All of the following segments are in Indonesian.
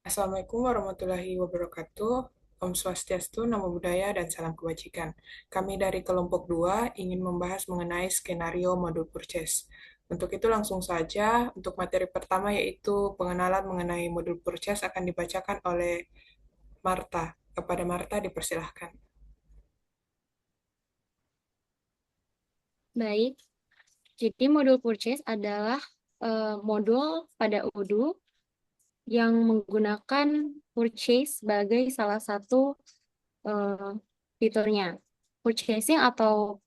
Assalamualaikum warahmatullahi wabarakatuh. Om Swastiastu, Namo Buddhaya, dan salam kebajikan. Kami dari kelompok 2 ingin membahas mengenai skenario modul purchase. Untuk itu langsung saja, untuk materi pertama yaitu pengenalan mengenai modul purchase akan dibacakan oleh Marta. Kepada Marta dipersilahkan. Baik, jadi modul purchase adalah modul pada Odoo yang menggunakan purchase sebagai salah satu eh, fiturnya. Purchasing atau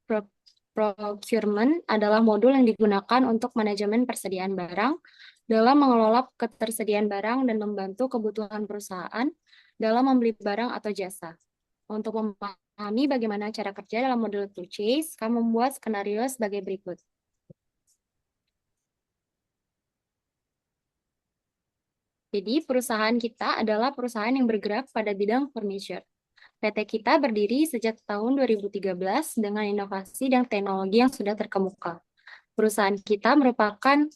procurement adalah modul yang digunakan untuk manajemen persediaan barang dalam mengelola ketersediaan barang dan membantu kebutuhan perusahaan dalam membeli barang atau jasa. Untuk memahami bagaimana cara kerja dalam modul purchase, kami membuat skenario sebagai berikut. Jadi perusahaan kita adalah perusahaan yang bergerak pada bidang furniture. PT kita berdiri sejak tahun 2013 dengan inovasi dan teknologi yang sudah terkemuka. Perusahaan kita merupakan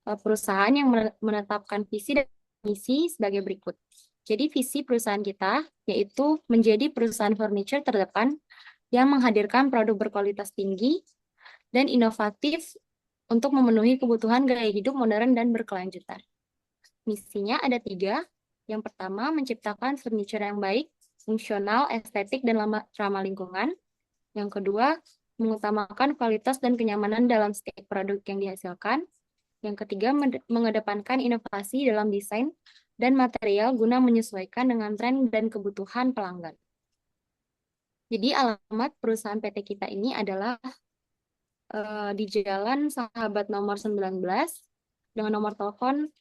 perusahaan yang menetapkan visi dan misi sebagai berikut. Jadi visi perusahaan kita yaitu menjadi perusahaan furniture terdepan yang menghadirkan produk berkualitas tinggi dan inovatif untuk memenuhi kebutuhan gaya hidup modern dan berkelanjutan. Misinya ada 3. Yang pertama, menciptakan furniture yang baik, fungsional, estetik, dan ramah lingkungan. Yang kedua, mengutamakan kualitas dan kenyamanan dalam setiap produk yang dihasilkan. Yang ketiga, mengedepankan inovasi dalam desain dan material guna menyesuaikan dengan tren dan kebutuhan pelanggan. Jadi alamat perusahaan PT kita ini adalah di Jalan Sahabat nomor 19 dengan nomor telepon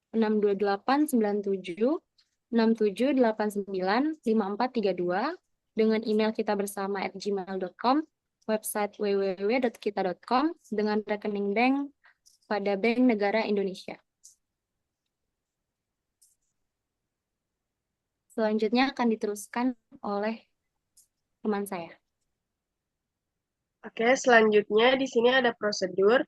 62897 67895432 dengan email kita bersama @gmail.com, website www.kita.com dengan rekening bank pada Bank Negara Indonesia. Selanjutnya akan diteruskan oleh teman saya. Oke, selanjutnya di sini ada prosedur.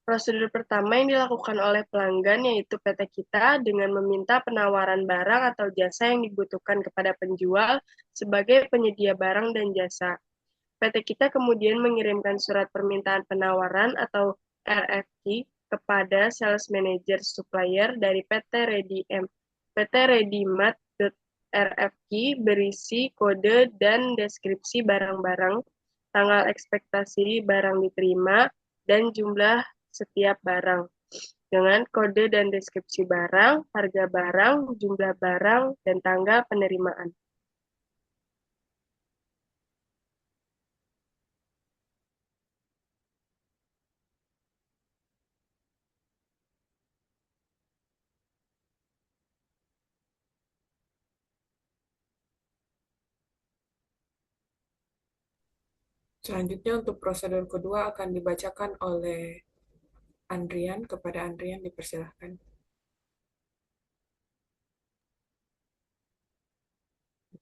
Prosedur pertama yang dilakukan oleh pelanggan yaitu PT kita dengan meminta penawaran barang atau jasa yang dibutuhkan kepada penjual sebagai penyedia barang dan jasa. PT kita kemudian mengirimkan surat permintaan penawaran atau RFQ kepada sales manager supplier dari PT Redimat RFQ berisi kode dan deskripsi barang-barang, tanggal ekspektasi barang diterima, dan jumlah setiap barang. Dengan kode dan deskripsi barang, harga barang, jumlah barang, dan tanggal penerimaan. Selanjutnya untuk prosedur kedua akan dibacakan oleh Andrian. Kepada Andrian dipersilahkan.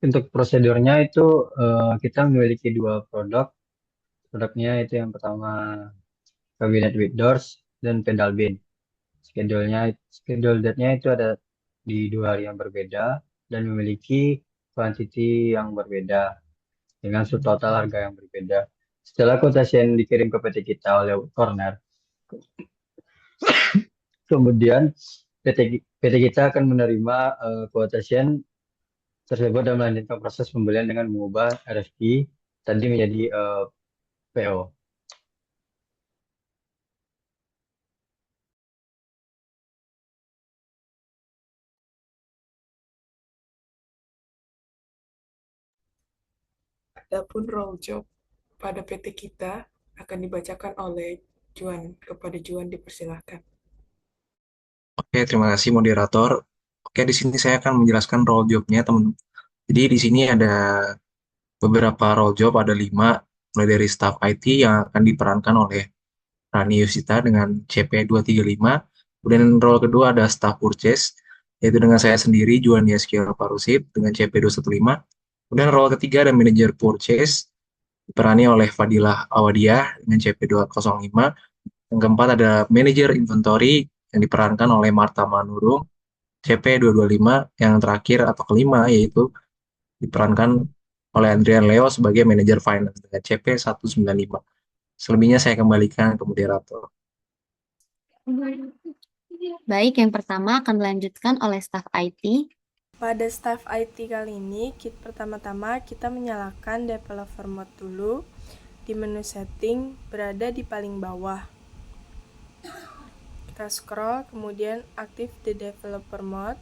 Untuk prosedurnya itu kita memiliki 2 produk. Produknya itu yang pertama cabinet with doors dan pedal bin. Schedule date-nya itu ada di 2 hari yang berbeda dan memiliki quantity yang berbeda dengan subtotal harga yang berbeda. Setelah quotation dikirim ke PT kita oleh Corner, kemudian PT kita akan menerima quotation tersebut dan melanjutkan proses pembelian dengan mengubah RFQ tadi menjadi PO. Adapun role job pada PT kita akan dibacakan oleh Juan. Kepada Juan dipersilahkan. Oke, terima kasih moderator. Oke, di sini saya akan menjelaskan role job-nya, teman. Jadi di sini ada beberapa role job, ada 5, mulai dari staff IT yang akan diperankan oleh Rani Yusita dengan CP235. Kemudian role kedua ada staff purchase, yaitu dengan saya sendiri, Juan Yaskiel Parusip, dengan CP215. Kemudian role ketiga ada manager purchase, diperani oleh Fadilah Awadiah dengan CP205. Yang keempat ada manager inventory yang diperankan oleh Marta Manurung, CP225 yang terakhir atau kelima yaitu diperankan oleh Adrian Leo sebagai manajer finance dengan CP195. Selebihnya saya kembalikan ke moderator. Baik, yang pertama akan dilanjutkan oleh staf IT. Pada staf IT kali ini, pertama-tama kita menyalakan developer mode dulu. Di menu setting berada di paling bawah. Kita scroll, kemudian aktif the developer mode.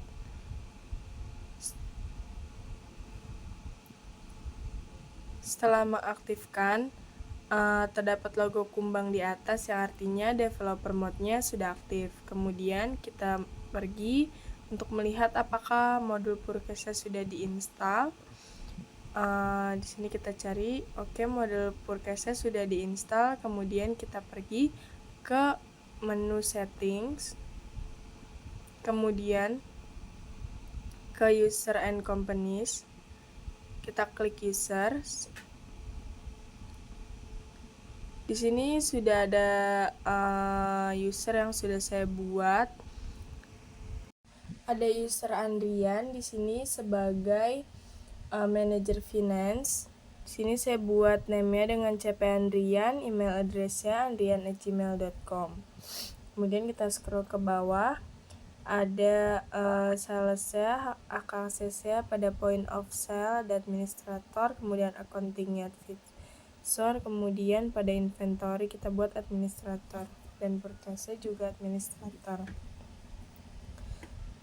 Setelah mengaktifkan, terdapat logo kumbang di atas yang artinya developer mode-nya sudah aktif. Kemudian kita pergi untuk melihat apakah modul Purkesnya sudah diinstal. Di sini kita cari, oke, modul Purkesnya sudah diinstal. Kemudian kita pergi ke menu settings, kemudian ke user and companies. Kita klik users. Di sini sudah ada user yang sudah saya buat. Ada user Andrian di sini sebagai manager finance. Di sini saya buat name-nya dengan CP Andrian, email address-nya andrian@gmail.com. Kemudian kita scroll ke bawah. Ada sales-nya, aksesnya pada point of sale, ada administrator, kemudian accounting-nya advisor, kemudian pada inventory kita buat administrator, dan purchase juga administrator.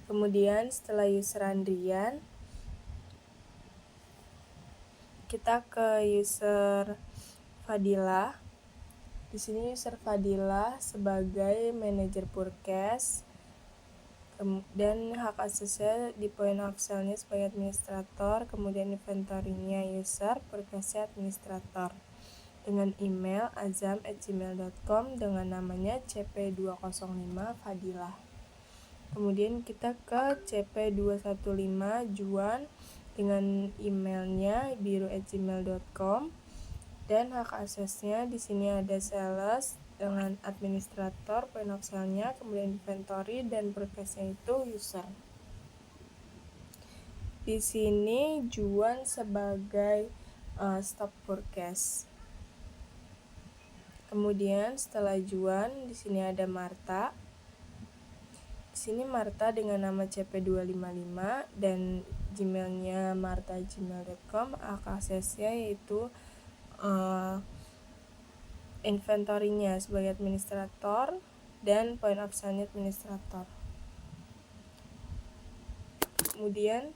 Kemudian setelah user Andrian, kita ke user Fadila. Di sini user Fadila sebagai manajer purchase, dan hak aksesnya di point of sale-nya sebagai administrator, kemudian inventory-nya user, purchase administrator, dengan email azam@gmail.com dengan namanya CP205 Fadila. Kemudian kita ke CP215 Juan dengan emailnya biru@gmail.com, dan hak aksesnya di sini ada sales dengan administrator, point of sale-nya, kemudian inventory, dan purchase-nya itu user. Di sini Juan sebagai staf purchase. Kemudian setelah Juan, di sini ada Marta. Di sini Marta dengan nama CP255 dan Gmail-nya marta@gmail.com. Aksesnya yaitu inventory-nya sebagai administrator dan point of sale-nya administrator. Kemudian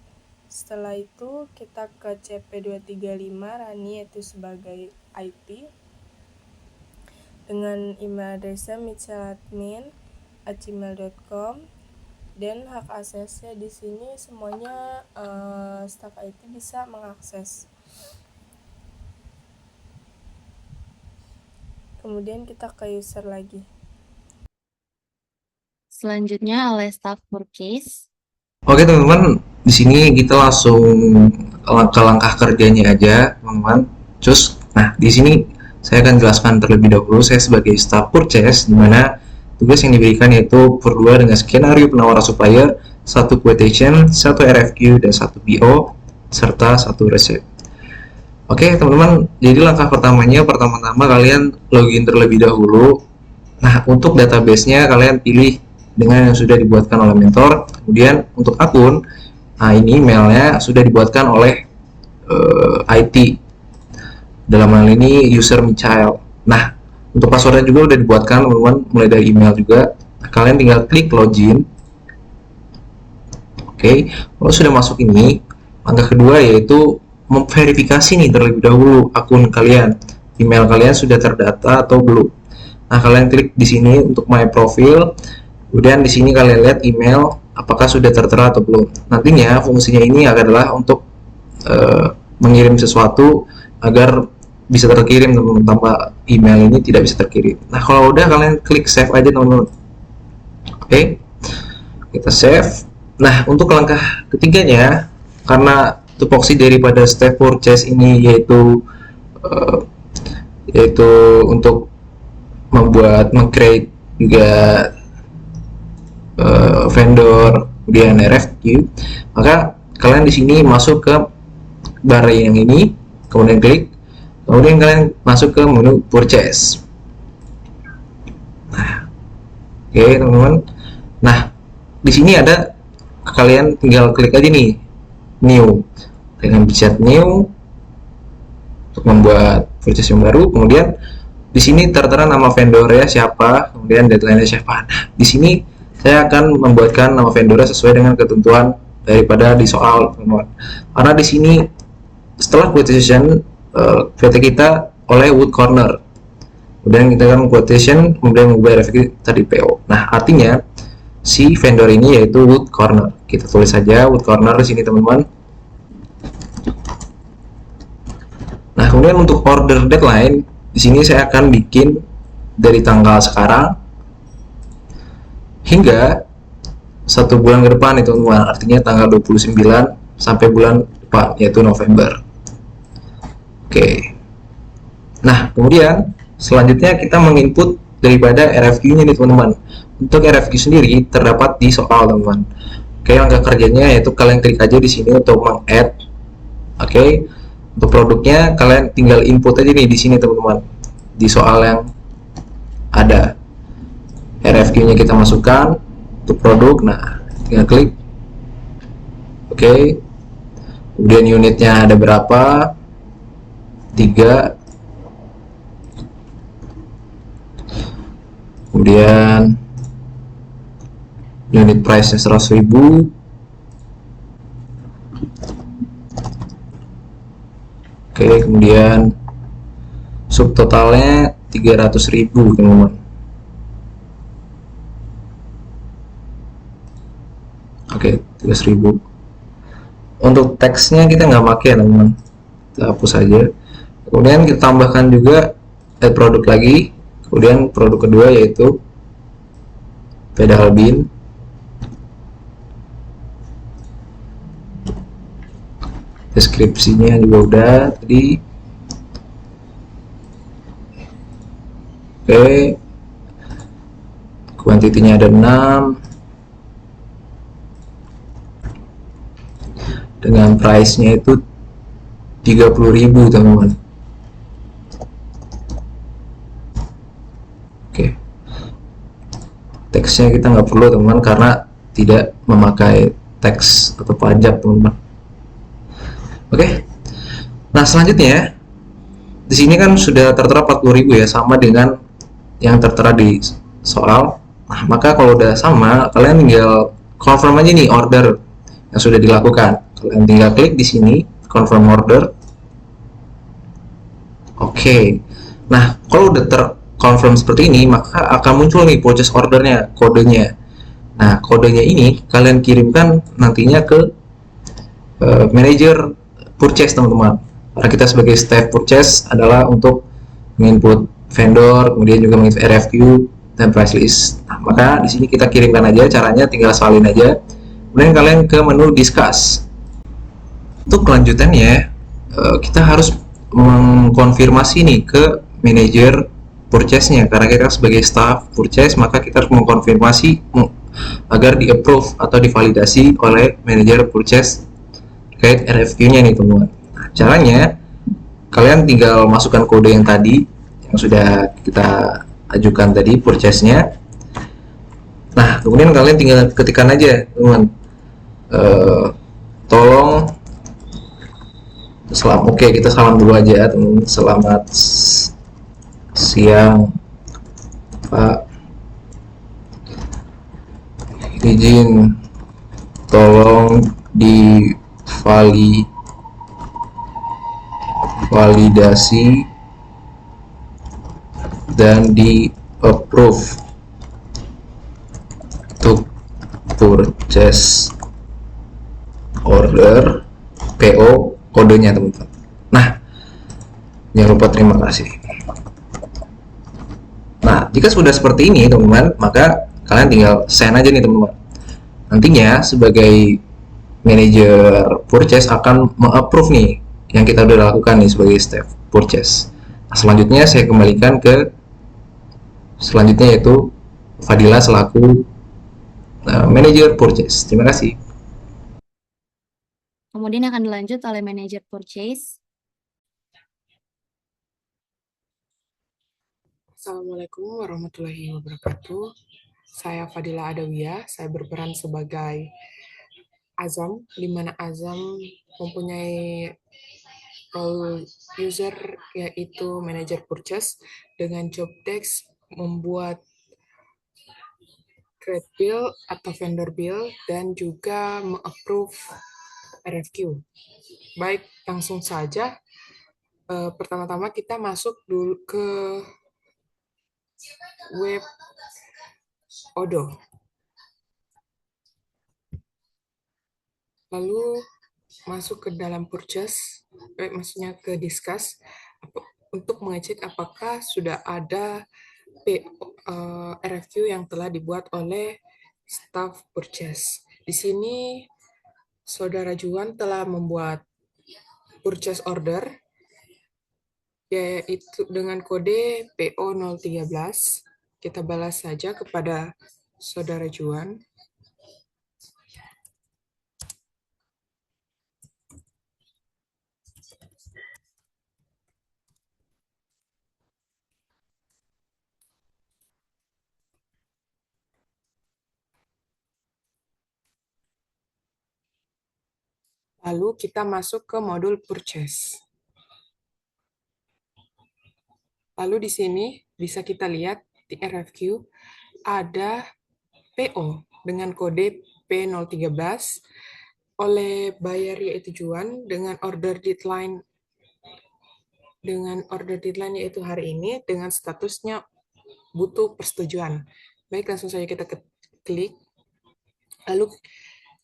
setelah itu kita ke CP235 Rani, yaitu sebagai IT, dengan email address-nya mitchaladmin@gmail.com, dan hak aksesnya di sini semuanya staf IT bisa mengakses. Kemudian kita ke user lagi. Selanjutnya oleh staf purchase. Oke teman-teman, di sini kita langsung ke langkah kerjanya aja, teman-teman. Nah di sini saya akan jelaskan terlebih dahulu. Saya sebagai staff purchase, di mana tugas yang diberikan yaitu berdua dengan skenario penawaran supplier, 1 quotation, 1 RFQ, dan 1 PO, serta 1 resep. Oke teman-teman, jadi langkah pertama-tama kalian login terlebih dahulu. Nah untuk database-nya kalian pilih dengan yang sudah dibuatkan oleh mentor. Kemudian untuk akun, nah ini emailnya sudah dibuatkan oleh IT, dalam hal ini user Michael. Nah untuk passwordnya juga sudah dibuatkan teman-teman, mulai dari email juga. Nah, kalian tinggal klik login. Oke, kalau sudah masuk ini, langkah kedua yaitu memverifikasi nih terlebih dahulu akun kalian, email kalian sudah terdata atau belum. Nah kalian klik di sini untuk my profile. Kemudian di sini kalian lihat email apakah sudah tertera atau belum. Nantinya fungsinya ini adalah untuk mengirim sesuatu agar bisa terkirim teman-teman, tanpa email ini tidak bisa terkirim. Nah kalau udah kalian klik save aja teman-teman. Oke, kita save. Nah untuk langkah ketiganya, karena tupoksi daripada step purchase ini yaitu untuk meng-create juga vendor kemudian RFQ, maka kalian di sini masuk ke bar yang ini, kemudian klik, kemudian kalian masuk ke menu purchase. Nah, oke teman-teman. Nah, di sini ada, kalian tinggal klik aja nih new, dengan pencet new untuk membuat purchase yang baru. Kemudian di sini tertera nama vendornya siapa, kemudian deadline-nya siapa. Nah, di sini saya akan membuatkan nama vendornya sesuai dengan ketentuan daripada di soal, teman-teman. Karena di sini setelah quotation PT kita oleh Wood Corner, kemudian kita akan quotation, kemudian mengubah RFQ tadi PO. Nah, artinya si vendor ini yaitu Wood Corner. Kita tulis saja Wood Corner di sini, teman-teman. Nah, kemudian untuk order deadline, di sini saya akan bikin dari tanggal sekarang hingga 1 bulan ke depan itu, teman-teman. Artinya tanggal 29 sampai bulan depan, yaitu November. Oke. Nah, kemudian selanjutnya kita menginput daripada RFQ-nya nih, teman-teman. Untuk RFQ sendiri terdapat di soal, teman-teman. Oke, langkah kerjanya yaitu kalian klik aja di sini untuk meng-add. Oke. Untuk produknya kalian tinggal input aja nih di sini, teman-teman. Di soal yang ada RFQ-nya kita masukkan untuk produk. Nah, tinggal klik. Oke. Kemudian unitnya ada berapa? 3. Kemudian unit price-nya 100.000. Oke, kemudian subtotalnya 300.000, teman-teman. Oke, 300.000. Untuk teksnya kita nggak pakai, teman-teman. Kita hapus saja. Kemudian kita tambahkan juga add produk lagi. Kemudian produk kedua yaitu pedal bin. Deskripsinya juga udah tadi. Oke, kuantitinya ada 6 dengan price-nya itu 30.000, teman-teman. Oke, teksnya kita nggak perlu, teman-teman, karena tidak memakai teks atau pajak, teman-teman. Oke. Nah, selanjutnya di sini kan sudah tertera 40.000 ya, sama dengan yang tertera di soal. Nah, maka kalau udah sama, kalian tinggal confirm aja nih order yang sudah dilakukan. Kalian tinggal klik di sini confirm order. Oke. Nah, kalau udah terconfirm seperti ini, maka akan muncul nih purchase ordernya, kodenya. Nah, kodenya ini kalian kirimkan nantinya ke manager purchase, teman-teman. Karena kita sebagai staff purchase adalah untuk menginput vendor, kemudian juga menginput RFQ dan price list. Nah, maka di sini kita kirimkan aja, caranya tinggal salin aja. Kemudian kalian ke menu discuss. Untuk kelanjutannya, kita harus mengkonfirmasi nih ke manajer purchase-nya. Karena kita sebagai staff purchase, maka kita harus mengkonfirmasi agar di-approve atau divalidasi oleh manajer purchase terkait RFQ-nya nih, teman-teman. Nah, caranya kalian tinggal masukkan kode yang tadi yang sudah kita ajukan tadi purchase-nya. Nah, kemudian kalian tinggal ketikkan aja, teman-teman. Tolong oke, kita salam dulu aja, teman-teman. Selamat siang, Pak. Izin tolong validasi dan di approve untuk purchase order PO kodenya, teman-teman. Nah, jangan lupa terima kasih. Nah, jika sudah seperti ini, teman-teman, maka kalian tinggal send aja nih, teman-teman. Nantinya sebagai manager purchase akan meng-approve nih yang kita udah lakukan nih sebagai staff purchase. Nah, selanjutnya saya kembalikan ke selanjutnya yaitu Fadila selaku manajer purchase. Terima kasih. Kemudian akan dilanjut oleh manajer purchase. Assalamualaikum warahmatullahi wabarakatuh. Saya Fadila Adawiyah, saya berperan sebagai Azam, di mana Azam mempunyai role user yaitu manager purchase dengan job desk membuat create bill atau vendor bill dan juga mengapprove RFQ. Baik, langsung saja. Pertama-tama kita masuk dulu ke web Odo. Lalu masuk ke dalam purchase, maksudnya ke discuss, untuk mengecek apakah sudah ada RFQ yang telah dibuat oleh staff purchase. Di sini Saudara Juan telah membuat purchase order yaitu dengan kode PO013. Kita balas saja kepada Saudara Juan. Lalu kita masuk ke modul purchase. Lalu di sini bisa kita lihat di RFQ ada PO dengan kode P013 oleh buyer yaitu Juan dengan order deadline yaitu hari ini dengan statusnya butuh persetujuan. Baik, langsung saja kita klik. Lalu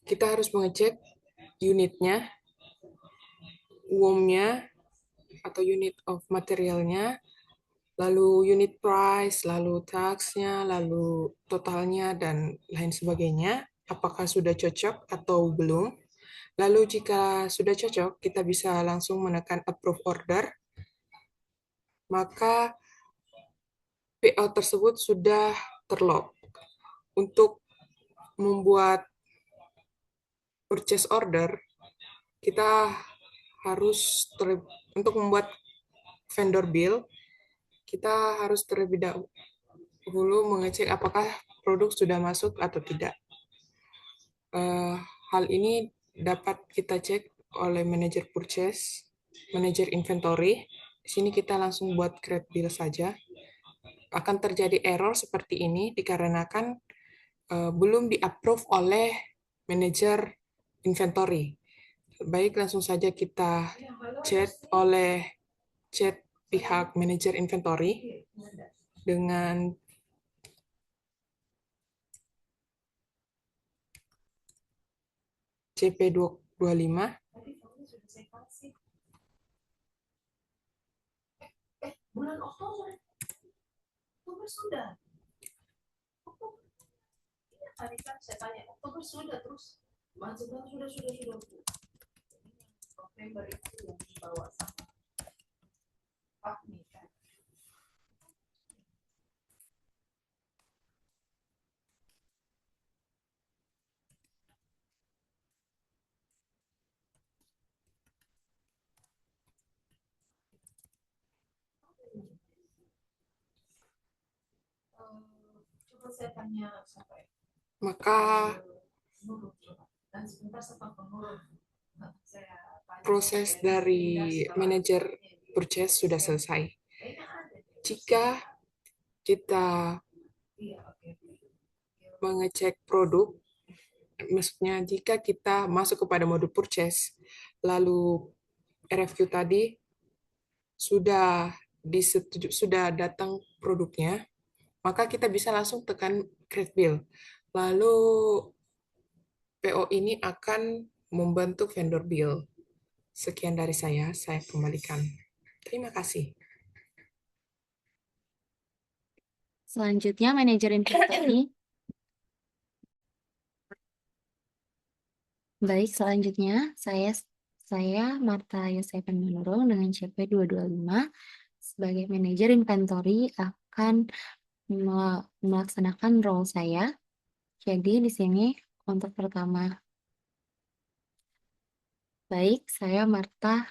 kita harus mengecek unitnya, WOM-nya atau unit of materialnya, lalu unit price, lalu tax-nya, lalu totalnya, dan lain sebagainya. Apakah sudah cocok atau belum? Lalu jika sudah cocok, kita bisa langsung menekan approve order. Maka PO tersebut sudah terlog. Untuk membuat purchase order, kita harus untuk membuat vendor bill, kita harus terlebih dahulu mengecek apakah produk sudah masuk atau tidak. Hal ini dapat kita cek oleh manajer purchase, manajer inventory. Di sini kita langsung buat create bill saja. Akan terjadi error seperti ini dikarenakan belum di-approve oleh manajer inventory. Baik, langsung saja kita chat pihak manajer inventory dengan CP225. Bulan Oktober sudah. Tadi kan saya tanya, Oktober sudah, terus sudah. November itu yang dibawa sama Pak nih kan. Coba saya tanya siapa ya? Maka dan sebentar setelah pengurus proses dari manajer purchase sudah selesai. Jika kita mengecek produk, maksudnya jika kita masuk kepada mode purchase, lalu RFQ tadi sudah datang produknya, maka kita bisa langsung tekan create bill. Lalu PO ini akan membentuk vendor bill. Sekian dari saya kembalikan. Terima kasih. Selanjutnya manajer inventory. Baik, selanjutnya saya Marta Yosepan Manurung dengan CP225 sebagai manajer inventory akan melaksanakan role saya, Jadi di sini untuk pertama, baik, saya Marta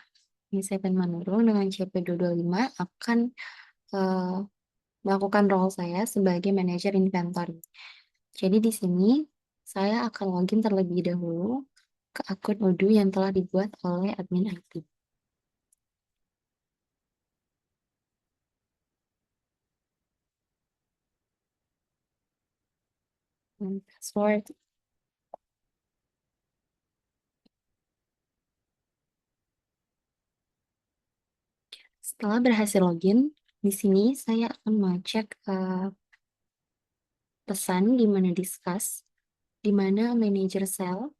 Nisepen Manurung dengan CP225 akan eh, melakukan role saya sebagai manajer inventory. Jadi di sini saya akan login terlebih dahulu ke akun Odoo yang telah dibuat oleh admin IT. Password. Setelah berhasil login, di sini saya akan mengecek pesan di mana discuss, di mana manager sell,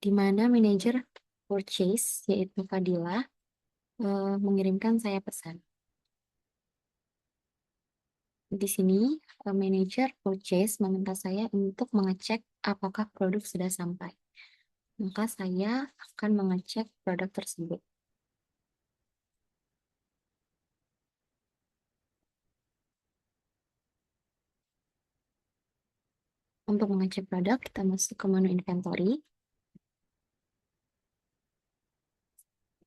di mana manager purchase, yaitu Fadila, mengirimkan saya pesan. Di sini, manager purchase meminta saya untuk mengecek apakah produk sudah sampai. Maka saya akan mengecek produk tersebut. Untuk mengecek produk, kita masuk ke menu inventory.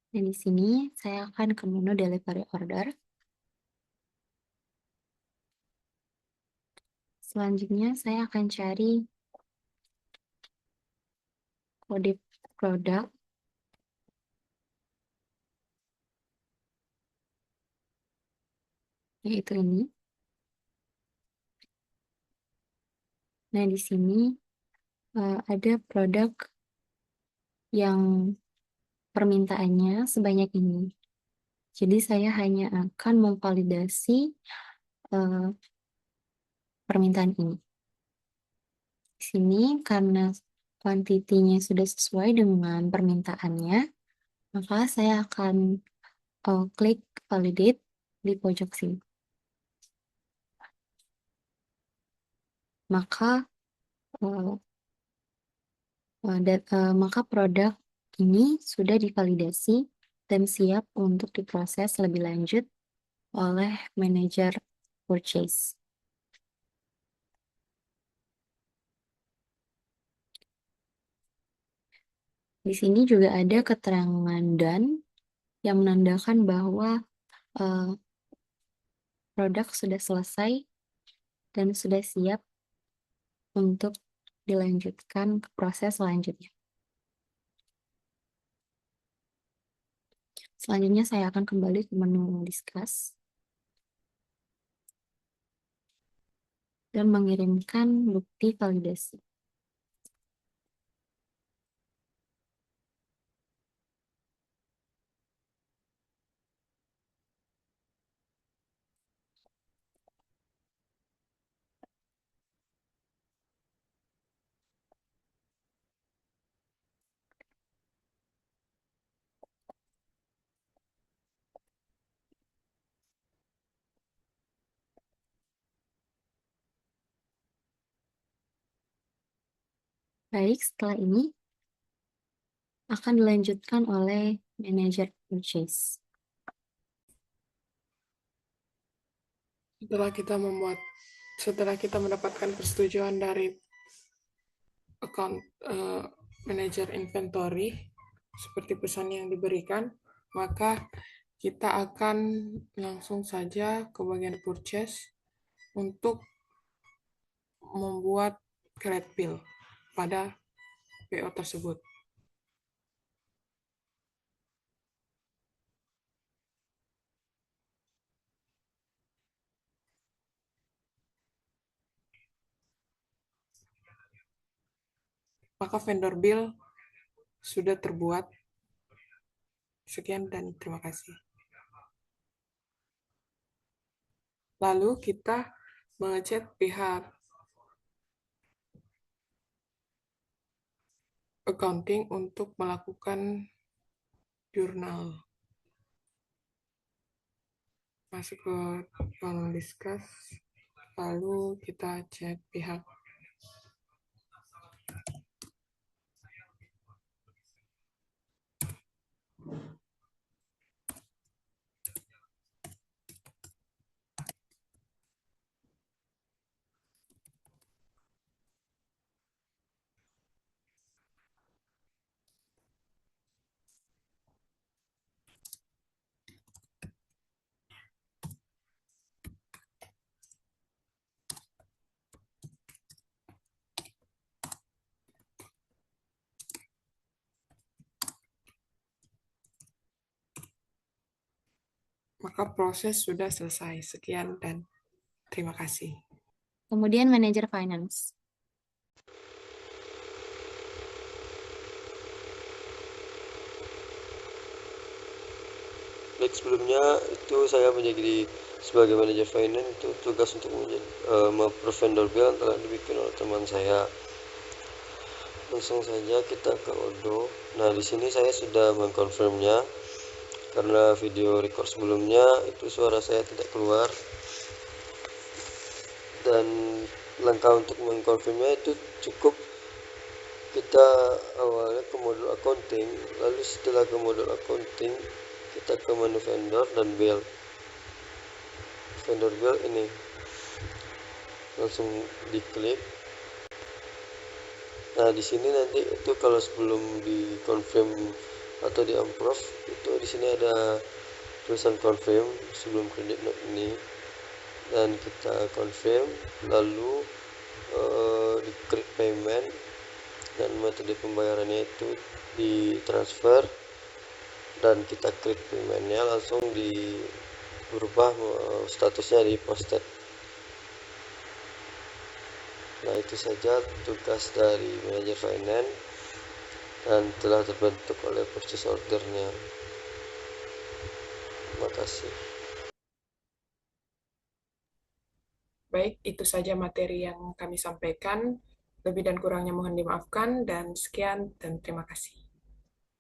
Dan di sini, saya akan ke menu delivery order. Selanjutnya, saya akan cari kode produk, yaitu ini. Nah, di sini ada produk yang permintaannya sebanyak ini. Jadi saya hanya akan memvalidasi permintaan ini. Di sini karena kuantitinya sudah sesuai dengan permintaannya, maka saya akan klik validate di pojok sini. Maka maka produk ini sudah divalidasi dan siap untuk diproses lebih lanjut oleh manajer purchase. Di sini juga ada keterangan dan yang menandakan bahwa produk sudah selesai dan sudah siap untuk dilanjutkan ke proses selanjutnya. Selanjutnya saya akan kembali ke menu discuss dan mengirimkan bukti validasi. Baik, setelah ini akan dilanjutkan oleh manajer purchase. Setelah kita mendapatkan persetujuan dari account manager inventory seperti pesan yang diberikan, maka kita akan langsung saja ke bagian purchase untuk membuat create bill pada PO tersebut. Maka vendor bill sudah terbuat. Sekian dan terima kasih. Lalu kita mengecek pihak accounting untuk melakukan jurnal. Masuk ke kolom discuss, lalu kita cek pihak Maka proses sudah selesai. Sekian dan terima kasih. Kemudian manajer finance. Baik, sebelumnya itu saya menjadi sebagai manajer finance itu tugas untuk menjadi approve vendor bill yang telah dibikin oleh teman saya. Langsung saja kita ke Odoo. Nah, di sini saya sudah mengkonfirmnya karena video record sebelumnya itu suara saya tidak keluar. Dan langkah untuk mengkonfirmnya itu cukup kita awalnya ke modul accounting, lalu setelah ke modul accounting kita ke menu vendor dan bill. Vendor bill ini langsung diklik. Nah, di sini nanti itu kalau sebelum di confirm atau di approve itu di sini ada tulisan confirm sebelum credit note ini, dan kita confirm lalu di create payment dan metode pembayarannya itu di transfer, dan kita create paymentnya langsung di berubah statusnya di posted. Nah, itu saja tugas dari manajer finance dan telah terbentuk oleh purchase order-nya. Terima kasih. Baik, itu saja materi yang kami sampaikan. Lebih dan kurangnya mohon dimaafkan, dan sekian dan terima kasih.